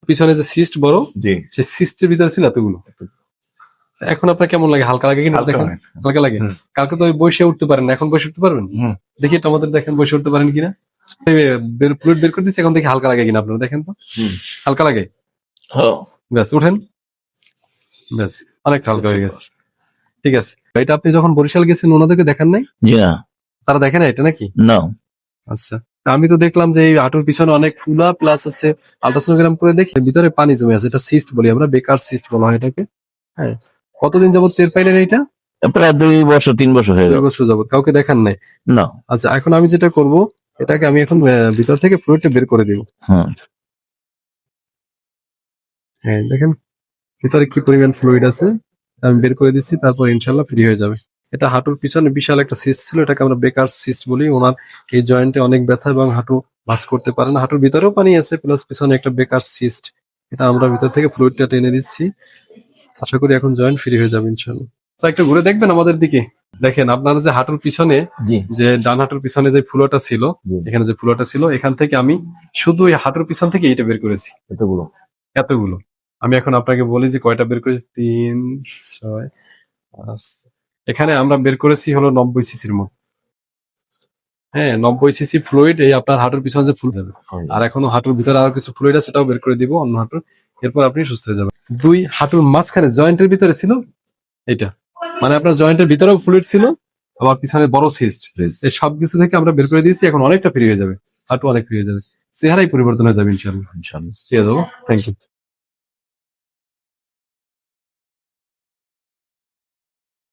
পিছনে যে সিস্ট বড়, জি সেই সিস্টের ভিতরে ছিল এতগুলো। এখন আপনার কেমন লাগে? হালকা লাগে কিনা হালকা দেখেন। অনেক। হালকা লাগে। হুম। কালকে তো বসে উঠতে পারেন না, এখন বসে উঠতে পারবেন? হুম। দেখি এটা আমাদের দেখেন বসে উঠতে পারেন কিনা। ফ্লুইড বের করে দিচ্ছি, এখন দেখি হালকা লাগে কিনা। আপনারা দেখেন তো, হালকা লাগে। ব্যাস উঠেন, ব্যাস অনেকটা হালকা হয়ে গেছে। ঠিক আছে, এটা আপনি যখন বরিশাল গেছেন ওনাদেরকে দেখান নাই? জি না, তারা দেখে না এটা নাকি? না। আচ্ছা, আমি তো দেখলাম যে এই হাঁটুর পিছনে অনেক ফুলা, প্লাস হচ্ছে আলট্রাসোনোগ্রাম করে দেখি ভিতরে পানি জমে আছে। এটা সিস্ট বলি আমরা, বেকার সিস্ট বলা হয় এটাকে। হ্যাঁ, কতদিন যাবত টের পাইলেন এইটা? প্রায় 2 বছর 3 বছর হয়ে 2 গেল। বছর যাবত কাউকে দেখান নাই? না। আচ্ছা, এখন আমি যেটা করব, এটাকে আমি এখন ভিতর থেকে ফ্লুইডটা বের করে দিব। হ্যাঁ, হ্যাঁ দেখেন ভিতরে কি পরিমাণ ফ্লুইড আছে, আমি বের করে দিচ্ছি, তারপর ইনশাল্লাহ ফ্রি হয়ে যাবে। এটা হাঁটুর পিছনে বিশাল একটা সিস্ট ছিল, এটাকে আমরা বেকার সিস্ট বলি। ওনার এই জয়েন্টে অনেক ব্যথা এবং হাঁটু ভাঁজ করতে পারে না। হাঁটুর ভিতরেও পানি আছে, প্লাস পিছনে একটা বেকার সিস্ট। এটা আমরা ভিতর থেকে ফ্লুইডটা টেনে দিচ্ছি। আশা করি এখন জয়েন্ট ফ্রি হয়ে যাবে ইনশাল্লাহ। আচ্ছা, একটু ঘুরে দেখবেন আমাদের দিকে। দেখেন আপনারা যে হাঁটুর পিছনে, জি যে ডান হাঁটুর পিছনে যে ফুলোটা ছিল, জি। এখানে যে ফুলোটা ছিল, এখান থেকে আমি শুধু এই হাঁটুর পিছন থেকে এটা বের করেছি। এতগুলো। এতগুলো আমি এখন আপনাকে বলি যে কয়টা বের করেছি। 3, 6, 5। এখানে আমরা বের করেছি হলো 90 সিসির মতো। হ্যাঁ, 90 সিসি ফ্লুইড এই আপনার হাঁটুর পিছনে যে ফুল যাবে। আর এখনো হাঁটুর ভিতরে আরো কিছু ফ্লুইড আছে, সেটাও বের করে দিব অন্য হাঁটুর। এরপর আপনি সুস্থ হয়ে যাবেন। 2 হাঁটুর মাঝখানে জয়েন্টের ভিতরে ছিল এটা, মানে আপনার জয়েন্টের ভিতরেও ফ্লুইড ছিল, আবার পিছনে বড় সিস্ট। এই সবকিছু থেকে আমরা বের করে দিয়েছি, এখন অনেকটা ফ্রি হয়ে যাবে, হাঁটু অনেক ফ্রি হয়ে যাবে, চেহারাই পরিবর্তন হয়ে যাবে ইনশাআল্লাহ। ইনশাআল্লাহ। ঠিক আছে, থ্যাংক ইউ।